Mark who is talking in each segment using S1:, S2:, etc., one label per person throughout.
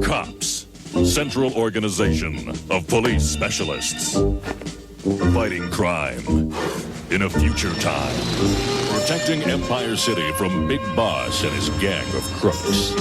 S1: Cops, Central Organization of Police Specialists. Fighting crime in a future time. Protecting Empire City from Big Boss and his gang of crooks.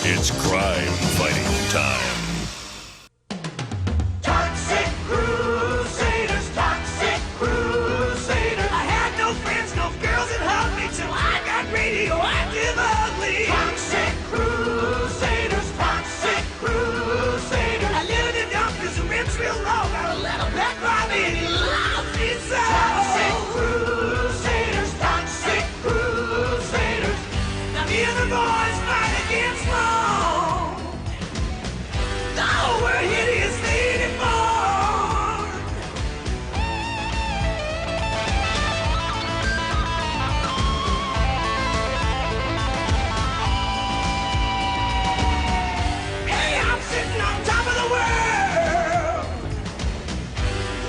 S1: It's crime fighting time.
S2: Toxic Crusaders, Toxic Crusaders. I had no friends, no girls that hugged me till I got radioactive ugly. Toxic Crusaders, Toxic Crusaders. I live in the dump 'cause the rent's real low. Got a little black Bobby and he loves me so. Toxic Crusaders, Toxic Crusaders. Now me and the boys fight against law. Oh, we're hideously deformed. Hey, I'm sitting on top of the world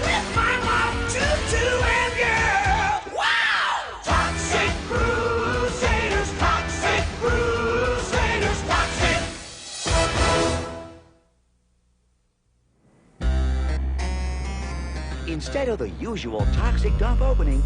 S2: with my mom, Tutu, and girl. Wow! Toxic Crusaders, Toxic Crusaders, Toxic.
S3: Instead of the usual Toxic Dump opening,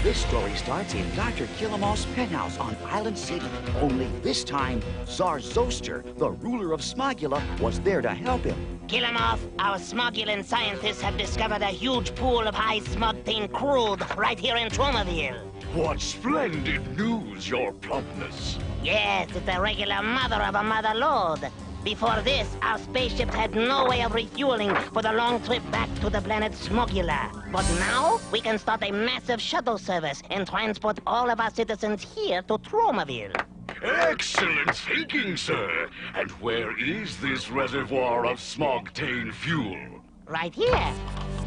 S3: this story starts in Dr. Killemoff's penthouse on Island City. Only this time, Czar Zosta, the ruler of Smogula, was there to help him.
S4: Killemoff, our smogulan scientists have discovered a huge pool of high smog-tainted crude right here in Tromaville.
S5: What splendid news, your plumpness.
S4: Yes, it's a regular mother of a mother load. Before this, our spaceships had no way of refueling for the long trip back to the planet Smogula. But now, we can start a massive shuttle service and transport all of our citizens here to Tromaville.
S5: Excellent thinking, sir. And where is this reservoir of smog-tainted fuel?
S4: Right here.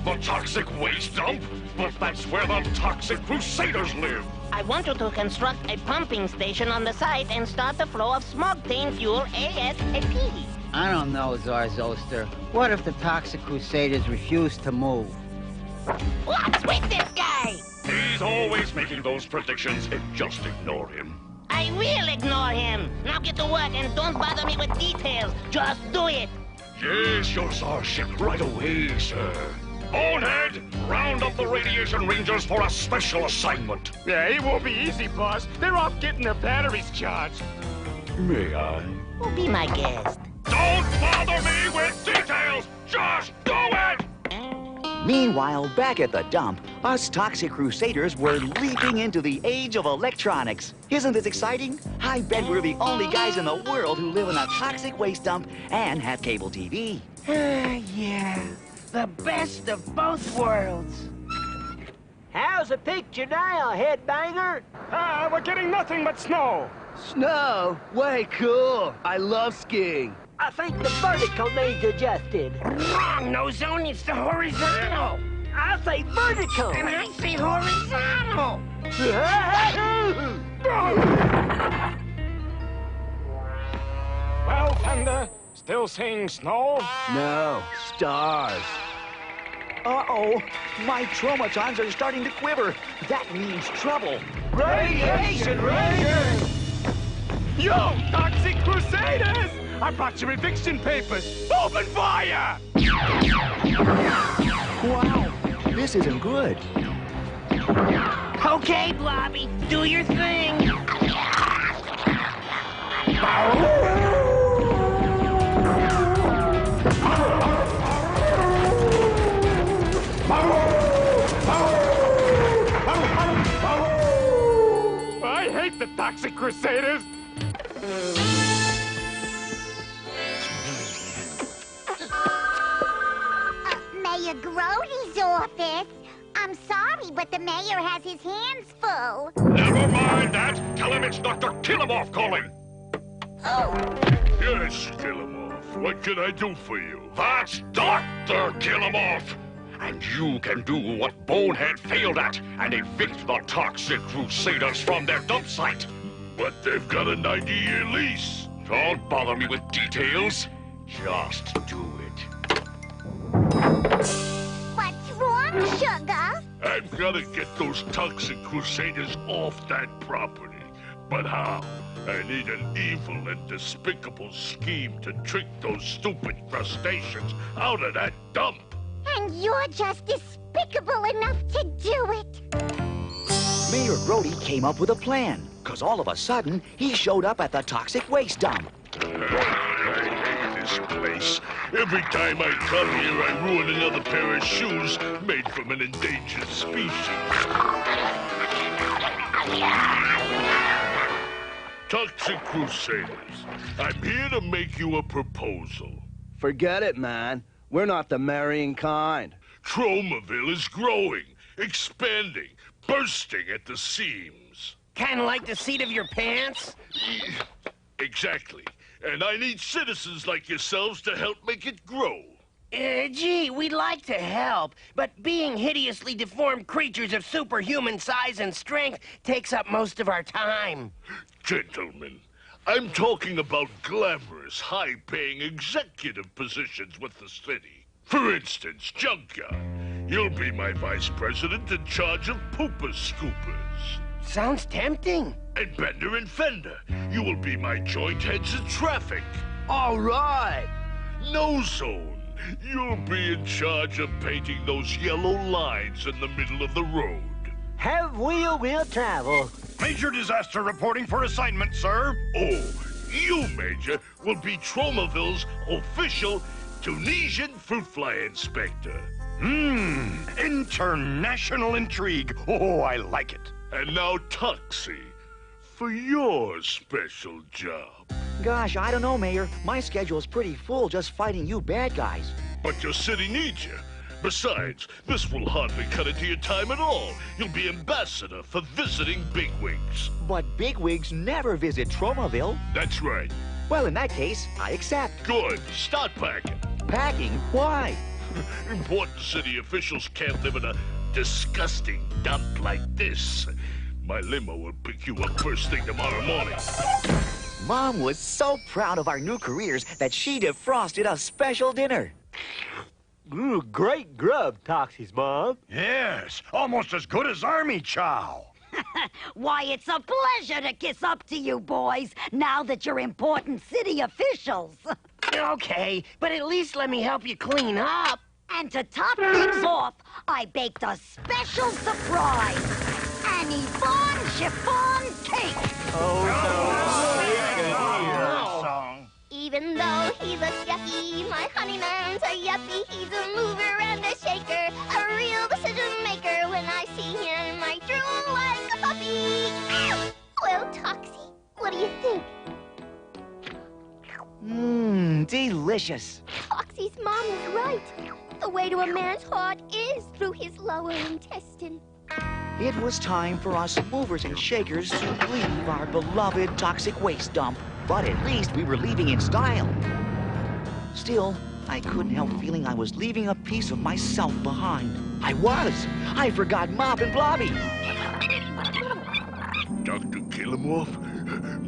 S5: The toxic waste dump? But that's where the Toxic Crusaders live.
S4: I want you to construct a pumping station on the site and start the flow of smog-tainted fuel ASAP.
S6: I don't know, Czar Zosta. What if the Toxic Crusaders refuse to move?
S4: What's with this guy?
S5: He's always making those predictions. Just ignore him.
S4: I will ignore him. Now get to work and don't bother me with details. Just do it.
S5: Yes, your Czarship, right away, sir. Bonehead, round up the radiation rangers for a special assignment.
S7: Yeah, it won't be easy, boss. They're off getting their batteries charged.
S5: May I?
S4: Oh, be my guest.
S5: Don't bother me with details! Just do it!
S3: Meanwhile, back at the dump, us Toxic Crusaders were leaping into the age of electronics. Isn't this exciting? I bet we're the only guys in the world who live in a toxic waste dump and have cable TV.
S6: Yeah, the best of both worlds.
S8: How's the picture now, headbanger?
S7: We're getting nothing but snow.
S6: Snow? Way cool. I love skiing.
S8: I think the vertical needs adjusted.
S4: Wrong, no zone. It's the horizontal.
S8: I say vertical.
S4: And I say horizontal.
S7: Well, Thunder, still saying snow?
S6: No, stars.
S3: Uh-oh, my traumatons are starting to quiver. That means trouble.
S7: Radiation Rangers! Yo, Toxic Crusaders! I brought your eviction papers. Open fire!
S3: Wow, this isn't good.
S4: Okay, Blobby, do your thing.
S7: Toxic Crusaders!
S9: Mayor Grody's office. I'm sorry, but the mayor has his hands full.
S5: Never mind that. Tell him it's Dr. Killemoff calling.
S1: Yes, Killemoff. What can I do for you?
S5: That's Dr. Killemoff. And you can do what Bonehead failed at and evict the Toxic Crusaders from their dump site.
S1: But they've got a 90-year lease.
S5: Don't bother me with details. Just do it.
S9: What's wrong, sugar?
S1: I've got to get those Toxic Crusaders off that property. But how? I need an evil and despicable scheme to trick those stupid crustaceans out of that dump.
S9: And you're just despicable enough to do it.
S3: Mayor Grody came up with a plan, because all of a sudden, he showed up at the toxic waste dump.
S1: I hate this place. Every time I come here, I ruin another pair of shoes made from an endangered species. Toxic Crusaders, I'm here to make you a proposal.
S10: Forget it, man. We're not the marrying kind.
S1: Tromaville is growing, expanding, bursting at the seams.
S11: Kinda like the seat of your pants?
S1: Exactly. And I need citizens like yourselves to help make it grow.
S11: Gee, we'd like to help, but being hideously deformed creatures of superhuman size and strength takes up most of our time.
S1: Gentlemen, I'm talking about glamorous, high-paying executive positions with the city. For instance, Junkyard. You'll be my vice president in charge of pooper scoopers.
S11: Sounds tempting.
S1: And Bender and Fender, you will be my joint heads of traffic.
S10: All right.
S1: No Zone, you'll be in charge of painting those yellow lines in the middle of the road.
S8: Have will travel.
S5: Major disaster reporting for assignment, sir.
S1: Oh, you, Major, will be Tromaville's official Tunisian fruit fly inspector.
S5: International intrigue. Oh, I like it.
S1: And now, Toxie, for your special job.
S3: Gosh, I don't know, Mayor. My schedule's pretty full just fighting you bad guys.
S1: But your city needs you. Besides, this will hardly cut into your time at all. You'll be ambassador for visiting bigwigs.
S3: But bigwigs never visit Tromaville.
S1: That's right.
S3: Well, in that case, I accept.
S1: Good. Start packing.
S3: Packing? Why?
S1: Important city officials can't live in a disgusting dump like this. My limo will pick you up first thing tomorrow morning.
S3: Mom was so proud of our new careers that she defrosted a special dinner.
S8: Ooh, great grub, Toxie's mom.
S5: Yes, almost as good as army chow.
S12: Why, it's a pleasure to kiss up to you boys, now that you're important city officials.
S11: Okay, but at least let me help you clean up.
S12: And to top things off, I baked a special surprise. An Yvonne chiffon cake.
S9: Even though he's a yucky, my honeyman's a yuppie. He's a mover and a shaker, a real decision maker. When I see him, I drool like a puppy. Well, Toxie, what do you think?
S3: Delicious.
S9: Toxie's mom is right. The way to a man's heart is through his lower intestine.
S3: It was time for us movers and shakers to leave our beloved toxic waste dump. But at least we were leaving in style. Still, I couldn't help feeling I was leaving a piece of myself behind. I forgot Mop and Blobby.
S1: Dr. Killemoff,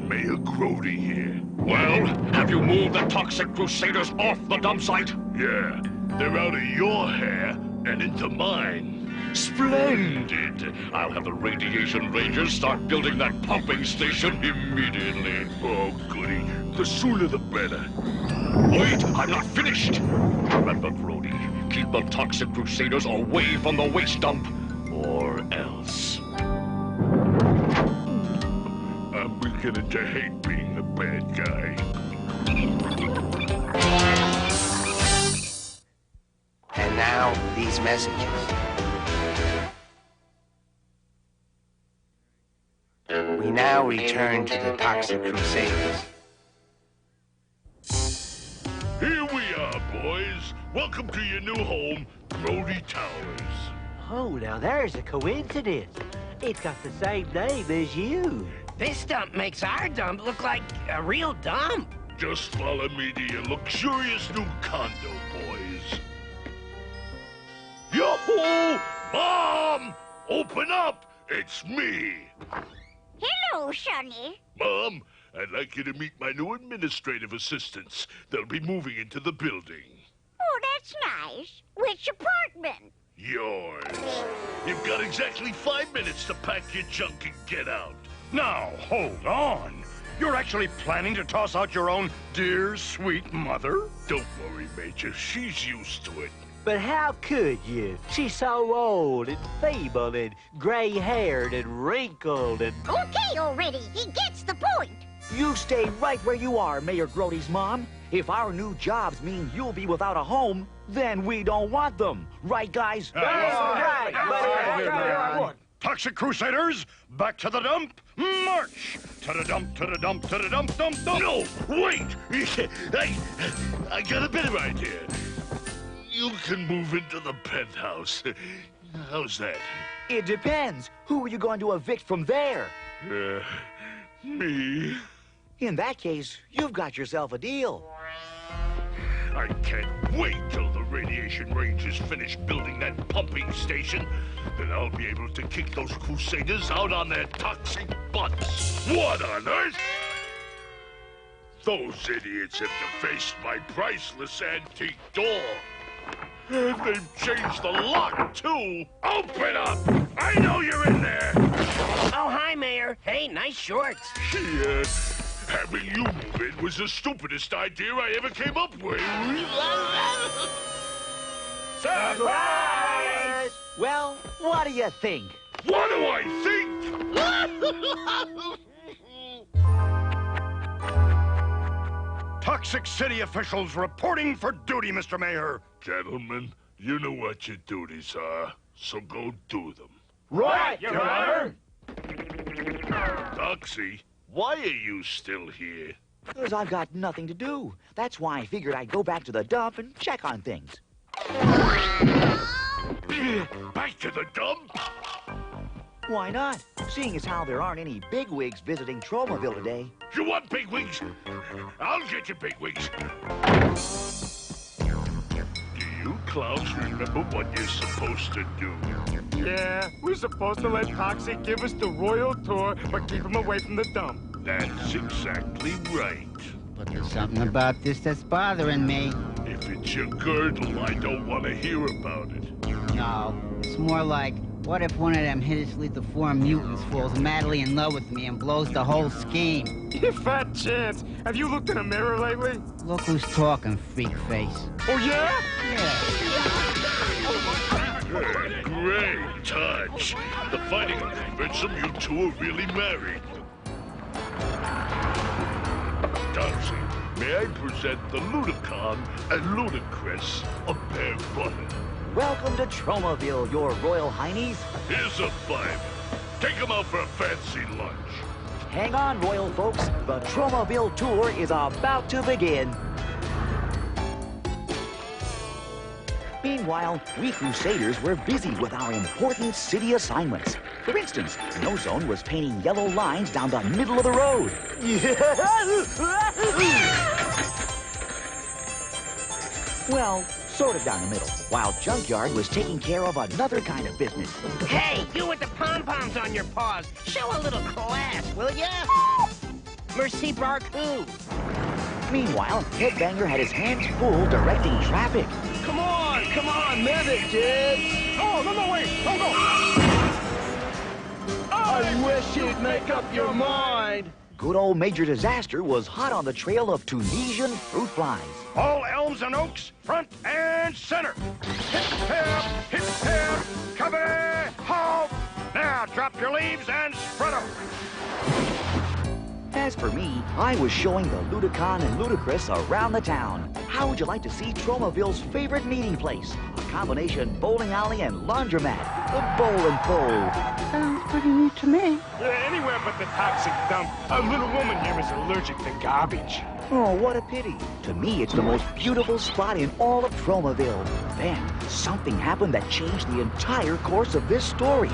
S1: Mayor Grody here.
S5: Well, have you moved the Toxic Crusaders off the dump site?
S1: Yeah, they're out of your hair and into mine. Splendid!
S5: I'll have the Radiation Rangers start building that pumping station immediately.
S1: Oh, goody. The sooner the better.
S5: Wait, I'm not finished. Remember, Grody, keep the Toxic Crusaders away from the waste dump, or else.
S1: I'm beginning to hate being the bad guy.
S13: And now, these messages. We now return to the Toxic Crusaders.
S5: Here we are, boys. Welcome to your new home, Grody Towers.
S8: Oh, now there's a coincidence. It's got the same name as you.
S11: This dump makes our dump look like a real dump.
S5: Just follow me to your luxurious new condo, boys. Yo-ho! Mom! Open up! It's me!
S9: Hello, Sonny.
S5: Mom, I'd like you to meet my new administrative assistants. They'll be moving into the building.
S9: Oh, that's nice. Which apartment?
S5: Yours. You've got exactly 5 minutes to pack your junk and get out.
S7: Now, hold on. You're actually planning to toss out your own dear, sweet mother?
S5: Don't worry, Major. She's used to it.
S8: But how could you? She's so old and feeble and gray-haired and wrinkled and...
S9: Okay already. He gets the point.
S3: You stay right where you are, Mayor Grody's mom. If our new jobs mean you'll be without a home, then we don't want them. Right, guys?
S8: Right.
S7: Toxic Crusaders, back to the dump, march! To the dump, to the dump, to the dump, dump, dump!
S5: No, wait! I got a better idea. You can move into the penthouse. How's that?
S3: It depends. Who are you going to evict from there?
S5: Me.
S3: In that case, you've got yourself a deal.
S5: I can't wait till the radiation rangers finish building that pumping station. Then I'll be able to kick those Crusaders out on their toxic butts. What on earth? Those idiots have defaced my priceless antique door. And they've changed the lock, too. Open up! I know you're in there!
S11: Oh, hi, Mayor. Hey, nice shorts.
S5: Having you move in was the stupidest idea I ever came up with.
S8: Surprise!
S3: Well, what do you think?
S5: What do I think?
S7: Toxic City officials reporting for duty, Mr. Mayor.
S5: Gentlemen, you know what your duties are, so go do them.
S8: Right, Your Honor!
S5: Toxie, why are you still here?
S3: Because I've got nothing to do. That's why I figured I'd go back to the dump and check on things.
S5: Back to the dump?
S3: Why not? Seeing as how there aren't any bigwigs visiting Tromaville today.
S5: You want bigwigs? I'll get you bigwigs. Do you clowns remember what you're supposed to do?
S7: Yeah, we're supposed to let Toxic give us the royal tour, but keep him away from the dump.
S5: That's exactly right.
S6: But there's something about this that's bothering me.
S5: If it's your girdle, I don't want to hear about it.
S6: No, it's more like, what if one of them hideously deformed mutants falls madly in love with me and blows the whole scheme?
S7: You fat chance. Have you looked in a mirror lately?
S6: Look who's talking, freak face.
S7: Oh, yeah?
S5: Great touch. The fighting will convince them you two are really married. Toxie, may I present the Ludicon and Ludicrous of Bare Butter?
S3: Welcome to Tromaville, your royal heinies.
S5: Here's a $5. Take them out for a fancy lunch.
S3: Hang on, royal folks. The Tromaville tour is about to begin. Meanwhile, we Crusaders were busy with our important city assignments. For instance, No Zone was painting yellow lines down the middle of the road. Well, sort of down the middle, while Junkyard was taking care of another kind of business.
S11: Hey, you with the pom-poms on your paws, show a little class, will ya? Merci beaucoup.
S3: Meanwhile, Headbanger had his hands full directing traffic.
S10: Come on, move it, kids!
S7: Oh, no, wait! Don't go!
S10: I wish you'd make up your mind!
S3: Good old Major Disaster was hot on the trail of Tunisian fruit flies.
S7: All elms and oaks, front and center. Hip, cover, halt. Now drop your leaves and spread them.
S3: As for me, I was showing the Ludicon and Ludicrous around the town. how would you like to see Tromaville's favorite meeting place? A combination bowling alley and laundromat. The bowling pole.
S6: Sounds pretty neat to me.
S7: Anywhere but the Toxic Dump. A little woman here is allergic to garbage.
S3: Oh, what a pity. To me, it's the most beautiful spot in all of Tromaville. Then, something happened that changed the entire course of this story.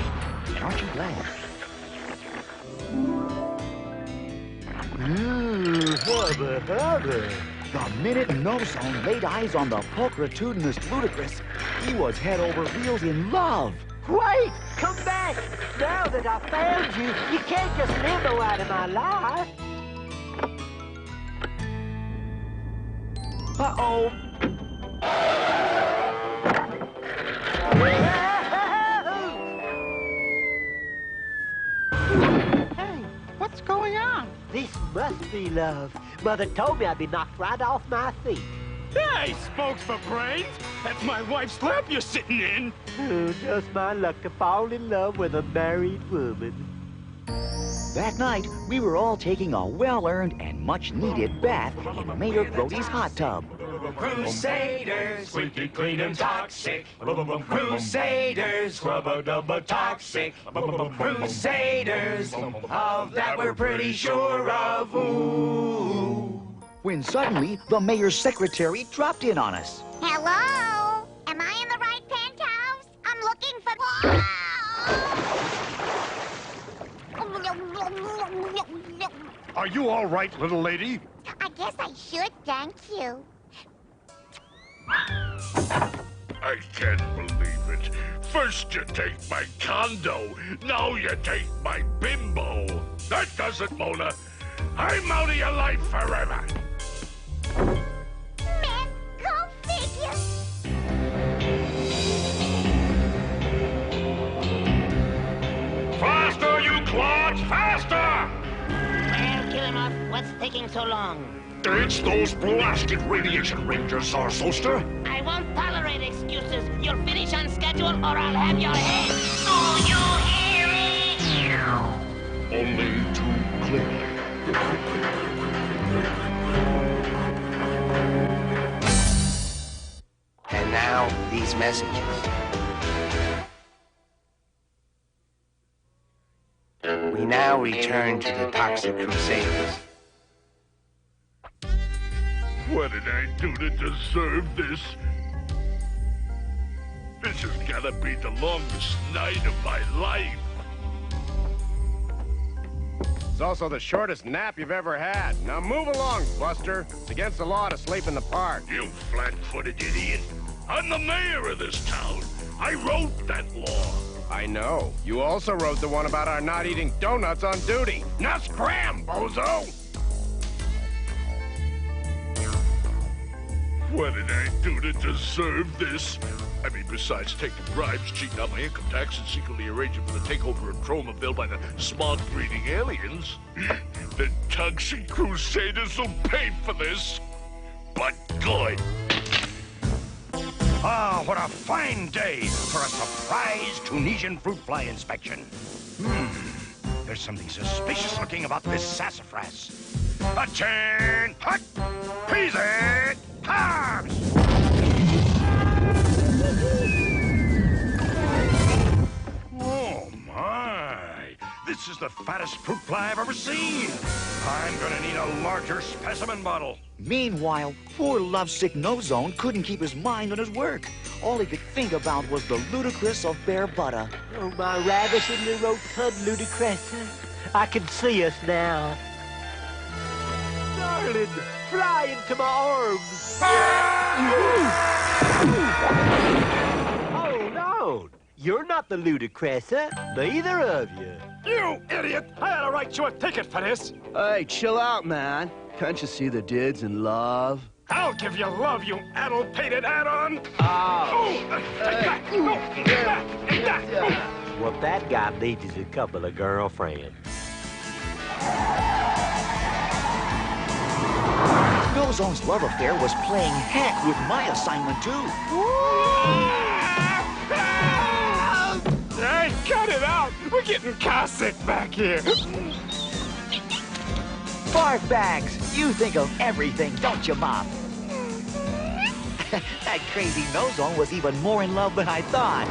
S3: And aren't you glad? Hubba, hubba. The minute No-Zone laid eyes on the pulchritudinous Ludicrous, he was head over heels in love.
S8: Wait! Come back! Now that I found you, you can't just limbo out of my life.
S3: Uh-oh.
S6: Hey, what's going on?
S8: This must be love. Mother told me I'd be knocked right off my feet.
S7: Hey, spokes for brains! That's my wife's lap you're sitting in!
S8: Oh, just my luck to fall in love with a married woman.
S3: That night, we were all taking a well-earned and much-needed bath in Mayor Grody's hot tub.
S2: Crusaders, squeaky clean and toxic. Crusaders, rubba-dubba toxic. Crusaders, of that we're pretty sure of. Ooh.
S3: When suddenly, the mayor's secretary dropped in on us.
S9: Hello? Am I in the right penthouse? I'm looking for...
S7: Are you all right, little lady?
S9: I guess I should, thank you.
S5: I can't believe it. First you take my condo, now you take my bimbo. That does it, Mona. I'm out of your life forever.
S9: Man, go figure.
S7: Faster, you clods! Faster!
S4: Well, Killemoff, what's taking so long?
S5: It's those blasted radiation rangers, Czar Zosta.
S4: I won't tolerate excuses. You'll finish on schedule or I'll have your head. Do you hear me?
S5: Only too clearly.
S13: And now, these messages. We now return to the Toxic Crusaders.
S5: What did I do to deserve this? This has gotta be the longest night of my life.
S7: It's also the shortest nap you've ever had. Now move along, Buster. It's against the law to sleep in the park.
S5: You flat-footed idiot. I'm the mayor of this town. I wrote that law.
S7: I know. You also wrote the one about our not eating donuts on duty. Now scram, bozo!
S5: What did I do to deserve this? I mean, besides taking bribes, cheating on my income tax, and secretly arranging for the takeover of Tromaville by the smog-breeding aliens. The Toxic Crusaders will pay for this. But good.
S7: Ah, what a fine day for a surprise Tunisian fruit fly inspection. There's something suspicious looking about this sassafras. A-chan! Hut! Peasy! Harbs! Oh, my! This is the fattest fruit fly I've ever seen! I'm gonna need a larger specimen bottle.
S3: Meanwhile, poor lovesick No-Zone couldn't keep his mind on his work. All he could think about was the ludicrous of bare butter.
S8: Oh, my ravishingly rotund Ludicrous. I can see us now. Darling, fly into my arms. Oh, no. You're not the Ludicrous, neither of you.
S7: You idiot! I had to write you a ticket for this.
S10: Hey, chill out, man. Can't you see the dude's in love?
S7: I'll give you love, you addle-pated add-on.
S8: What that guy needs is a couple of girlfriends.
S3: No-Zone's love affair was playing heck with my assignment, too.
S7: Hey, cut it out! We're getting car sick back here.
S3: Fart bags, you think of everything, don't you, Mom? That crazy nosebone was even more in love than I thought.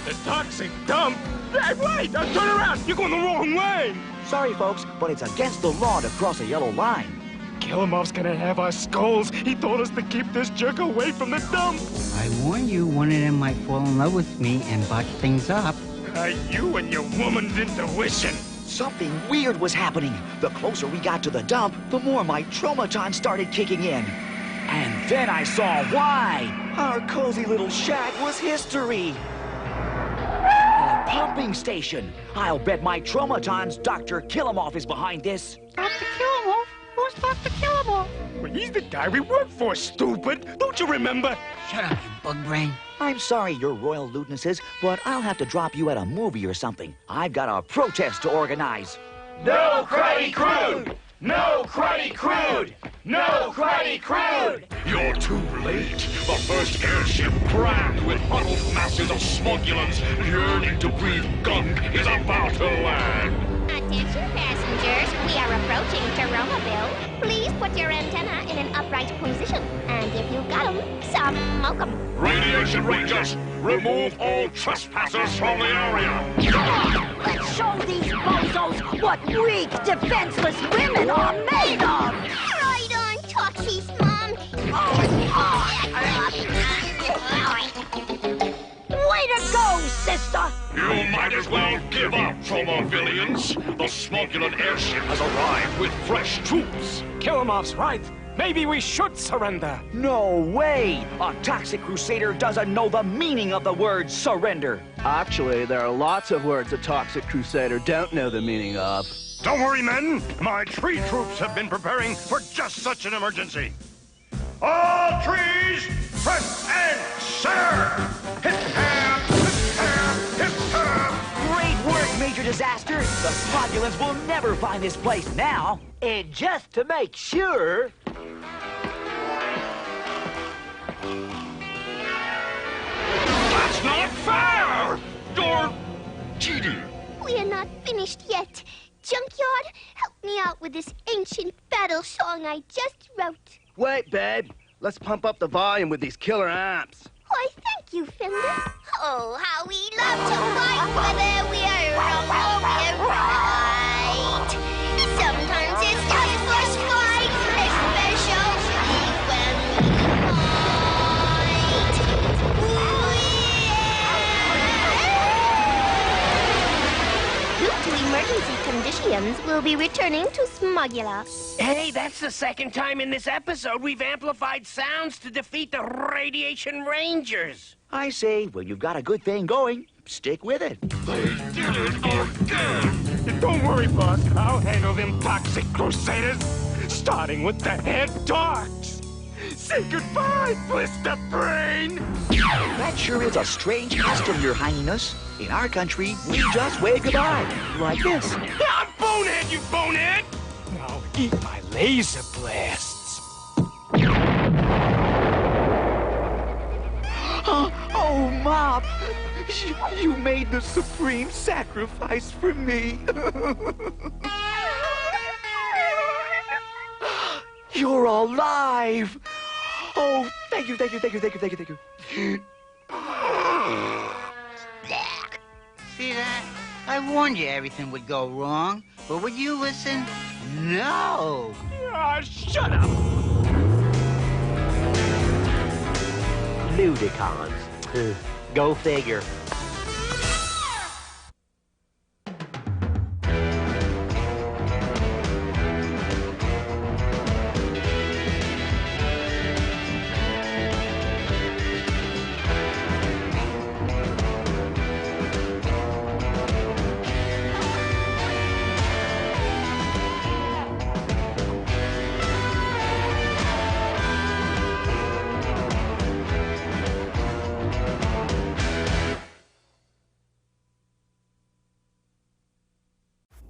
S14: The Toxic Dump? Hey, wait! Turn around! You're going the wrong way!
S3: Sorry, folks, but it's against the law to cross a yellow line.
S14: Killemoff's gonna have our skulls. He told us to keep this jerk away from the dump.
S6: I warned you one of them might fall in love with me and botch things up.
S14: You and your woman's intuition.
S3: Something weird was happening. The closer we got to the dump, the more my traumaton started kicking in. And then I saw why. Our cozy little shack was history. A pumping station. I'll bet my traumaton's Dr. Killemoff is behind this.
S6: Dr. Killemoff? Who's Dr. Killemoff?
S14: Well, he's the guy we work for, stupid. Don't you remember?
S6: Shut up, you bug brain.
S3: I'm sorry, your royal lewdnesses, but I'll have to drop you at a movie or something. I've got a protest to organize.
S14: No cruddy crude! No cruddy crude! No cruddy crude!
S5: You're too late. The first airship crammed with huddled masses of smogulants yearning to breathe gunk is about to land.
S9: Attention passengers, we are approaching Tromaville. Please put your antenna in an upright position. And if you've got 'em, smoke 'em.
S5: Radiation Rangers, remove all trespassers from the area.
S12: Let's show these bozos what weak, defenseless women are made of!
S9: Right on, Toxie's mom.
S12: Way to go, sister!
S5: You might as well give up, Tromavillians. The smogulant airship has arrived with fresh troops.
S14: Killemoff's right. Maybe we should surrender.
S3: No way! A Toxic Crusader doesn't know the meaning of the word surrender.
S10: Actually, there are lots of words a Toxic Crusader don't know the meaning of.
S7: Don't worry, men. My tree troops have been preparing for just such an emergency. All trees, front and center! Hip ham, hip ham, hip ham!
S3: Great work, Major Disaster! The Smogulants will never find this place now.
S8: And just to make sure...
S5: That's not fair! You're cheating.
S9: We're not finished yet. Junkyard, help me out with this ancient battle song I just wrote.
S10: Wait, babe. Let's pump up the volume with these killer amps.
S9: Why, thank you, Fender. Oh, how we love to fight whether we're wrong or we're right. Sometimes it's time for spite, especially when we fight. Due to emergency conditions, we'll be returning to Smogula.
S11: Hey, that's the second time in this episode we've amplified sounds to defeat the Radiation Rangers.
S3: I say, when you've got a good thing going, stick with it.
S5: They did it again.
S14: Don't worry, boss. I'll handle them Toxic Crusaders, starting with the head dogs. Say goodbye, Blister Brain!
S3: That sure is a strange custom, Your Highness. In our country, we just wave goodbye, like this.
S14: I'm bonehead, you bonehead! Now eat my laser blasts.
S3: Oh, Mop! You made the supreme sacrifice for me. You're alive! Oh, thank you, thank you, thank you, thank you, thank you, thank you.
S6: See that? I warned you everything would go wrong, but would you listen? No!
S14: Ah, shut up!
S8: Ludicons. Go figure.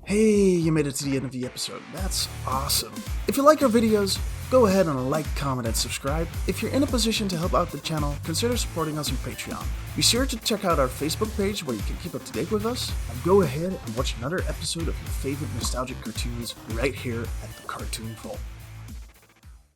S15: Hey, you made it to the end of the episode. That's awesome. If you like our videos, go ahead and like, comment, and subscribe. If you're in a position to help out the channel, consider supporting us on Patreon. Be sure to check out our Facebook page where you can keep up to date with us, and go ahead and watch another episode of your favorite nostalgic cartoons right here at the Cartoon Vault.